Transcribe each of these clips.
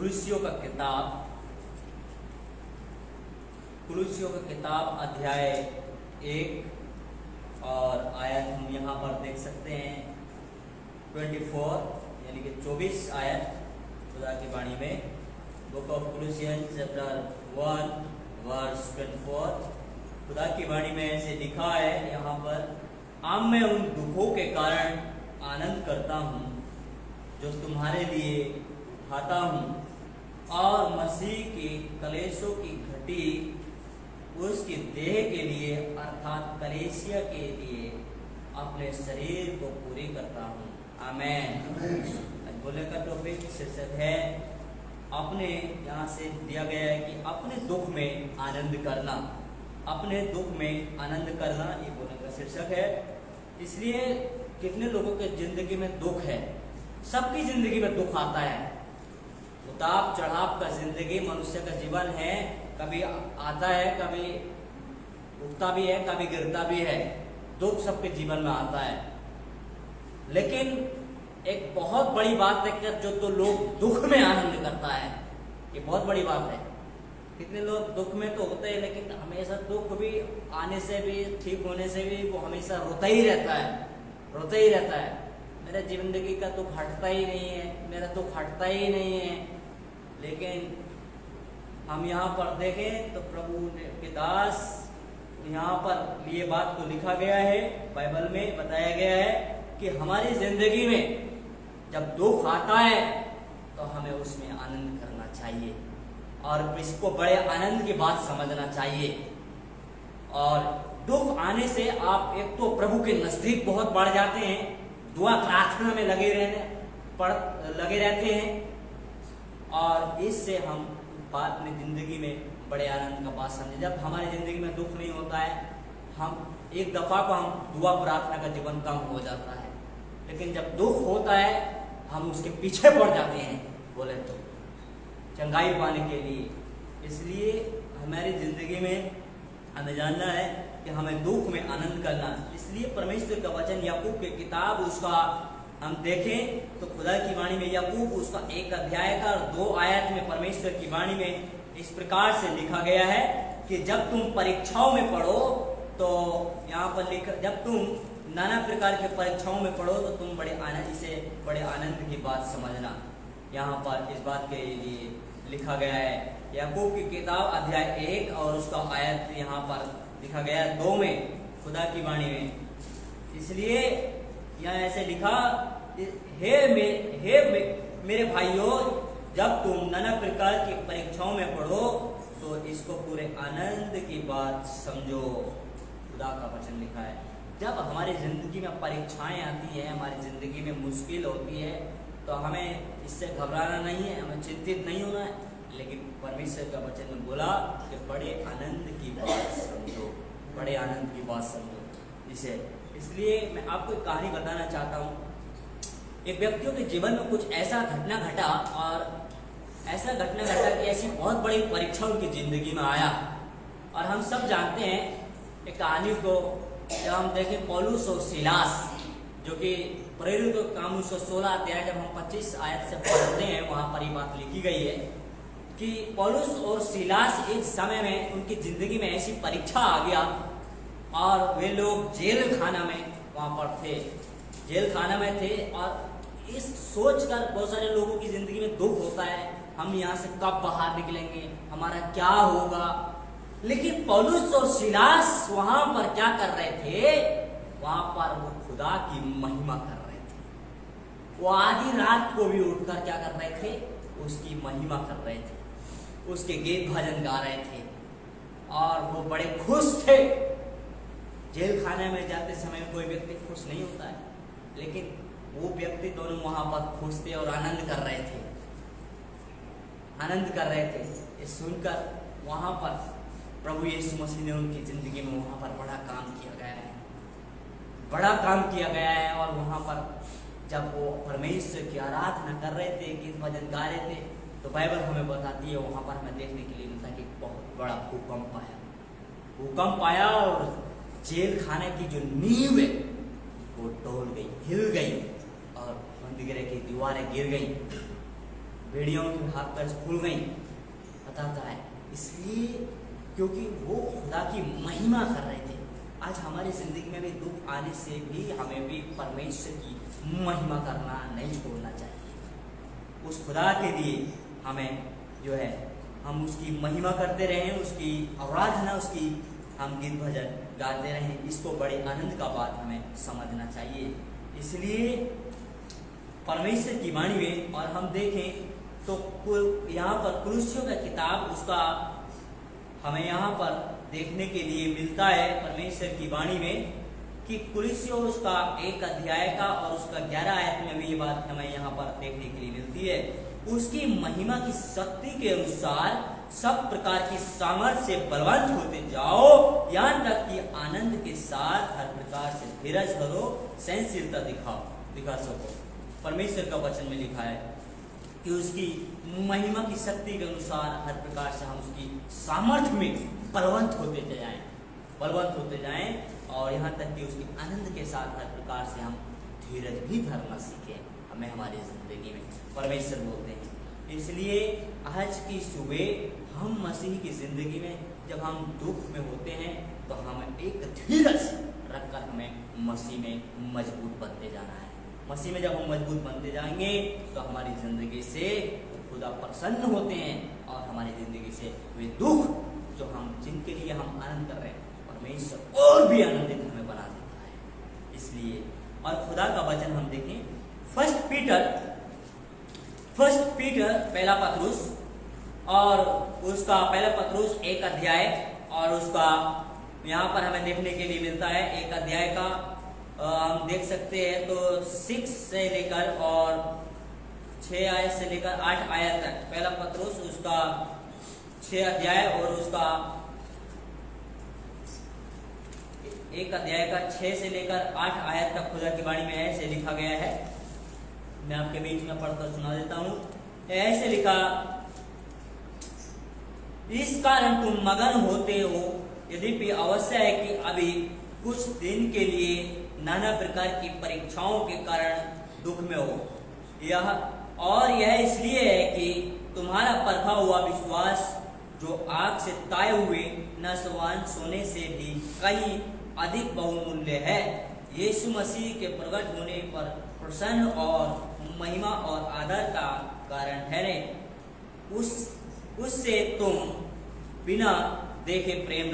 कुलुस्सियों का किताब अध्याय 1 और आयत हम यहाँ पर देख सकते हैं 24 यानी कि 24 आयत खुदा की वाणी में। बुक ऑफ कुलुसियंस चैप्टर 1 वर्स 24 खुदा की वाणी में ऐसे लिखा है यहाँ पर, अब मैं उन दुखों के कारण आनंद करता हूँ जो तुम्हारे लिए उठाता हूँ, और मसीह के कलेशों की घटी उसकी देह के लिए अर्थात कलेसिया के लिए अपने शरीर को पूरी करता हूँ। आमेन। बोले का टॉपिक शीर्षक है अपने, यहाँ से दिया गया है कि अपने दुख में आनंद करना, अपने दुख में आनंद करना, ये बोलने का शीर्षक है। इसलिए कितने लोगों के जिंदगी में दुख है, सबकी जिंदगी में दुख आता है, उतार चढ़ाव का जिंदगी मनुष्य का जीवन है, कभी आता है, कभी उठता भी है, कभी गिरता भी है, दुख सबके जीवन में आता है। लेकिन एक बहुत बड़ी बात है कि जो तो लोग दुख में आनंद करता है, ये बहुत बड़ी बात है। कितने लोग दुख में तो होते हैं, लेकिन हमेशा दुख भी आने से भी, ठीक होने से भी वो हमेशा रोता ही रहता है। मेरा जिंदगी का दुख हटता ही नहीं है, मेरा दुख हटता ही नहीं है। लेकिन हम यहाँ पर देखें तो प्रभु के दास यहाँ पर ये बात को लिखा गया है, बाइबल में बताया गया है कि हमारी जिंदगी में जब दुख आता है तो हमें उसमें आनंद करना चाहिए और इसको बड़े आनंद की बात समझना चाहिए। और दुख आने से आप एक तो प्रभु के नजदीक बहुत बढ़ जाते हैं, दुआ प्रार्थना में लगे रहते हैं, और इससे हम बाद में जिंदगी में बड़े आनंद का बात समझे। जब हमारी जिंदगी में दुख नहीं होता है, हम एक दफा को हम दुआ प्रार्थना का जीवन कम हो जाता है, लेकिन जब दुख होता है हम उसके पीछे पड़ जाते हैं, बोले तो चंगाई पाने के लिए। इसलिए हमारी जिंदगी में हमें जानना है कि हमें दुख में आनंद करना। इसलिए परमेश्वर का वचन याकूब की किताब उसका हम देखें तो खुदा की वाणी में याकूब उसका 1 अध्याय का 2 आयत में परमेश्वर की वाणी में इस प्रकार से लिखा गया है कि जब तुम परीक्षाओं में पढ़ो, तो यहाँ पर लिखा, जब तुम नाना प्रकार के परीक्षाओं में पढ़ो तो तुम इसे बड़े आनंद की बात समझना। यहाँ पर इस बात के लिए लिखा गया है याकूब की किताब अध्याय 1 और उसका आयत यहाँ पर लिखा गया है 2 में खुदा की वाणी में। इसलिए यहाँ ऐसे लिखा, मेरे भाइयों, जब तुम नाना प्रकार की परीक्षाओं में पढ़ो तो इसको पूरे आनंद की बात समझो। खुदा का वचन लिखा है जब हमारी जिंदगी में परीक्षाएं आती है, हमारी जिंदगी में मुश्किल होती है, तो हमें इससे घबराना नहीं है, हमें चिंतित नहीं होना है। लेकिन परमेश्वर का वचन में बोला कि बड़े आनंद की बात समझो, बड़े आनंद की बात समझो इसे। इसलिए मैं आपको एक कहानी बताना चाहता हूँ। एक व्यक्तियों के जीवन में कुछ ऐसा घटना घटा, और ऐसा घटना घटा कि ऐसी बहुत बड़ी परीक्षा उनकी जिंदगी में आया। और हम सब जानते हैं एक कहानी को, जब हम देखें पौलुस और सीलास, जो कि प्रेरित काम उसको 16 अध्याय जब हम 25 आयत से पढ़ते हैं, वहाँ पर ये बात लिखी गई है कि पौलुस और सीलास एक समय में उनकी जिंदगी में ऐसी परीक्षा आ गया और वे लोग जेल खाना में वहाँ पर थे, जेल खाना में थे। और इस सोच कर बहुत सारे लोगों की जिंदगी में दुख होता है, हम यहाँ से कब बाहर निकलेंगे, हमारा क्या होगा। लेकिन पौलुस और सीलास वहाँ पर क्या कर रहे थे, वहाँ पर वो खुदा की महिमा कर रहे थे। वो आधी रात को भी उठकर क्या कर रहे थे, उसकी महिमा कर रहे थे, उसके गीत भजन गा रहे थे, और वो बड़े खुश थे। जेल खाने में जाते समय कोई व्यक्ति खुश नहीं होता है, लेकिन वो व्यक्ति दोनों वहां पर खुश थे और आनंद कर रहे थे। ये सुनकर वहां पर प्रभु यीशु मसीह ने उनकी जिंदगी में वहां पर बड़ा काम किया गया है। और वहां पर जब वो परमेश्वर की आराधना कर रहे थे, गीत भजन गा रहे थे, तो बाइबल हमें बताती है, वहां पर हमें देखने के लिए मिलता कि बहुत बड़ा भूकंप आया और जेल खाने की जो नींव है वो डोल गई, हिल गई, और मंदिर की दीवारें गिर गई। भेड़ियों की भागकर खुल गई, बताता है। इसलिए क्योंकि वो खुदा की महिमा कर रहे थे। आज हमारी जिंदगी में भी दुख आने से भी हमें भी परमेश्वर की महिमा करना नहीं छोड़ना चाहिए। उस खुदा के लिए हमें जो है हम उसकी महिमा करते रहें, उसकी आराधना, उसकी हम गीत भजन गाते रहें। इसको बड़े आनंद का बात हमें समझना चाहिए। इसलिए परमेश्वर की वाणी में और हम देखें तो यहाँ पर कुलुस्सियों का किताब उसका हमें यहाँ पर देखने के लिए मिलता है परमेश्वर की वाणी में कि कुलुस्सियों उसका 1 अध्याय का और उसका 11 आयत में भी ये बात हमें यहाँ पर देखने के लिए मिलती है। उसकी महिमा की शक्ति के अनुसार सब प्रकार की सामर्थ्य से बलवंत होते जाओ, यहाँ तक कि आनंद के साथ हर प्रकार से धीरज धरो, सहनशीलता दिखा सको। परमेश्वर का वचन में लिखा है कि उसकी महिमा की शक्ति के अनुसार हर प्रकार से हम उसकी सामर्थ्य में बलवंत होते जाएं और यहाँ तक कि उसके आनंद के साथ हर प्रकार से हम धीरज भी धरना सीखें। हमें हमारी जिंदगी में परमेश्वर बोलते हैं। इसलिए आज की सुबह हम मसीह की जिंदगी में जब हम दुख में होते हैं तो हमें एक धीरज रखकर हमें मसीह में मजबूत बनते जाना है। मसीह में जब हम मजबूत बनते जाएंगे तो हमारी जिंदगी से खुदा प्रसन्न होते हैं और हमारी जिंदगी से वे दुख जो हम जिनके लिए हम आनंद कर रहे हैं परमेश्वर और भी आनंदित हमें बना देता है। इसलिए और खुदा का वचन हम देखें फर्स्ट पीटर पहला पत्रुस और उसका पहला पत्रुस 1 अध्याय और उसका यहाँ पर हमें देखने के लिए मिलता है 1 अध्याय का हम देख सकते हैं तो 6 से लेकर और 6 आयत से लेकर 8 आयत तक। पहला पत्रुस उसका 6 अध्याय और उसका 1 अध्याय का 6 से लेकर 8 आयत तक खुदा की वाणी में ऐसे लिखा गया है। मैं आपके बीच में पढ़कर सुना देता हूँ। ऐसे लिखा, इस कारण तुम मगन होते हो, यद्यपि अवश्य है कि अभी कुछ दिन के लिए नाना प्रकार की परीक्षाओं के कारण दुख में हो। यह इसलिए है कि तुम्हारा परखा हुआ विश्वास जो आग से ताए हुए नसवान सोने से भी कहीं अधिक बहुमूल्य है, यीशु मसीह के प्रकट होने पर प्रसन्न और महिमा और आदर का कारण ठहरे। उससे तुम बिना देखे प्रेम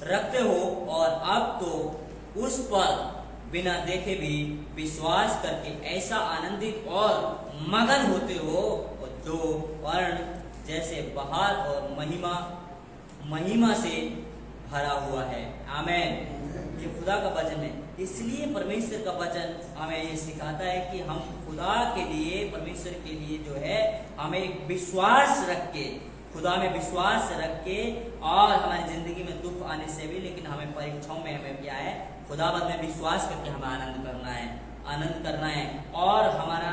रखते हो और अब तो उस पर बिना देखे भी विश्वास करके ऐसा आनंदित और मगन होते हो जो वर्ण जैसे बहार और महिमा से भरा हुआ है। आमीन। ये खुदा का वचन है। इसलिए परमेश्वर का वचन हमें ये सिखाता है कि हम खुदा के लिए परमेश्वर के लिए जो है हमें एक विश्वास रख के खुदा में विश्वास रख के और हमारी जिंदगी में दुख आने से भी लेकिन हमें परीक्षाओं में हमें क्या है खुदावंद में विश्वास करके हमें आनंद करना है और हमारा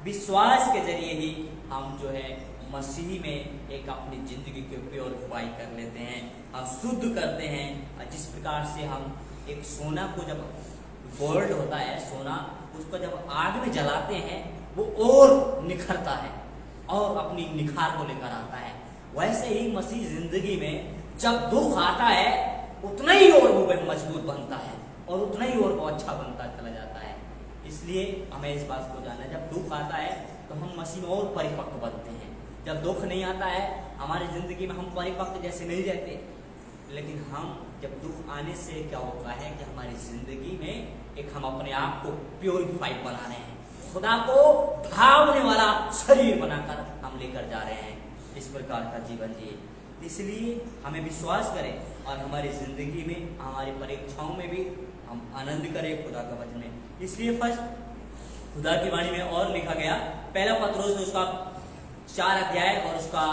विश्वास के जरिए ही हम जो है मसीह में एक अपनी जिंदगी को प्योरीफाई कर लेते हैं, हम शुद्ध करते हैं। जिस प्रकार से हम एक सोना को जब गोल्ड होता है सोना उसको जब आग में जलाते हैं वो और निखरता है और अपनी निखार को लेकर आता है, वैसे ही मसीह जिंदगी में जब दुख आता है उतना ही और वो मजबूत बनता है और उतना ही और वो अच्छा बनता चला जाता है। इसलिए हमें इस बात को जानना है, जब दुख आता है तो हम मसीह में और परिपक्व बनते हैं। जब दुख नहीं आता है हमारी जिंदगी में हम परिपक्व जैसे नहीं रहते, लेकिन हम जब दुख आने से क्या होता है कि हमारी जिंदगी में एक हम अपने आप को प्योरीफाइड बना रहे हैं, खुदा को भावने वाला शरीर बनाकर हम लेकर जा रहे हैं, इस प्रकार का जीवन जिए। इसलिए हमें विश्वास करें और हमारी जिंदगी में हमारी परीक्षाओं में भी हम आनंद करें खुदा का वचन में। इसलिए फर्स्ट खुदा की वाणी में और लिखा गया पहला पत्रुस उसका 4 अध्याय और उसका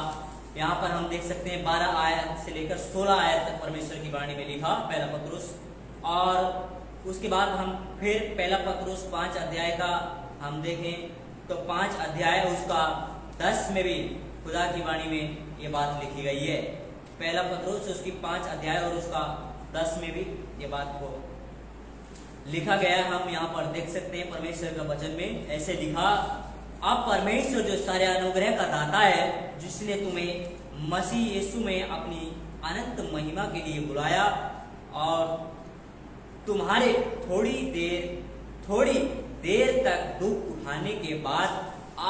यहाँ पर हम देख सकते हैं 12 आयत से लेकर 16 आयत तक परमेश्वर की वाणी में लिखा पहला पत्रुस। और उसके बाद हम फिर पहला पत्रुस 5 अध्याय का हम देखें तो 5 अध्याय उसका 10 में भी खुदा की वाणी में ये बात लिखी गई है। पहला पत्रुस उसकी 5 अध्याय और उसका 10 में भी ये बात को लिखा गया। हम यहाँ पर देख सकते हैं परमेश्वर का वचन में ऐसे लिखा, अब परमेश्वर जो सारे अनुग्रह का दाता है, जिसने तुम्हें मसीह यीशु में अपनी अनंत महिमा के लिए बुलाया और तुम्हारे थोड़ी देर तक दुख उठाने के बाद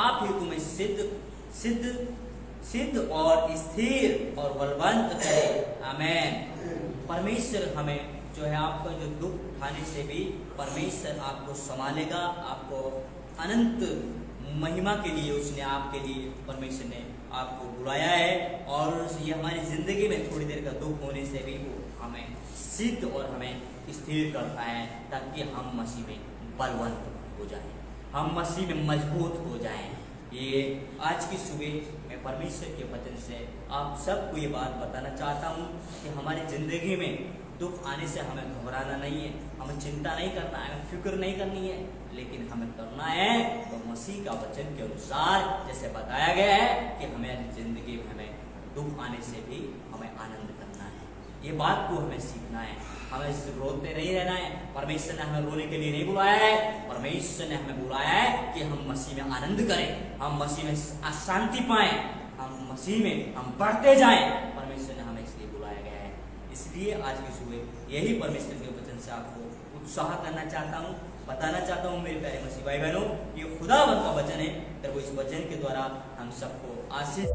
आप ही तुम्हें सिद्ध और स्थिर और बलवंत करे। आमीन। परमेश्वर हमें जो है आपको जो दुख उठाने से भी परमेश्वर आपको संभालेगा, आपको अनंत महिमा के लिए उसने आपके लिए परमेश्वर ने आपको बुलाया है और ये हमारी जिंदगी में थोड़ी देर का दुख होने से भी वो हमें सिद्ध और हमें स्थिर करता है, ताकि हम मसीह में बलवंत हो जाएं, हम मसीह में मजबूत हो जाएं। ये आज की सुबह मैं परमेश्वर के वचन से आप सबको ये बात बताना चाहता हूँ कि हमारी जिंदगी में दुख आने से हमें घबराना नहीं है, हमें चिंता नहीं करना है, हमें फिक्र नहीं करनी है, लेकिन हमें करना है तो मसीह का वचन के अनुसार जैसे बताया गया है कि हमें जिंदगी में हमें दुख आने से भी हमें आनंद करना है। ये बात को हमें सीखना है, हमें रोते नहीं रहना है। परमेश्वर ने हमें रोने के लिए नहीं बुलाया है, परमेश्वर ने हमें बुलाया है कि हम मसीह में आनंद करें, हम मसीह में शांति पाएं, हम मसीह में हम बढ़ते जाएं। परमेश्वर ने हमें इसलिए बुलाया गया है। इसलिए आज की सुबह यही परमेश्वर के वचन से आपको उत्साह करना चाहता हूँ, बताना चाहता हूँ मेरे प्यारे मसीह भाई बहनों, ये खुदावंद का वचन है, तो वो इस वचन के द्वारा हम सबको आशीष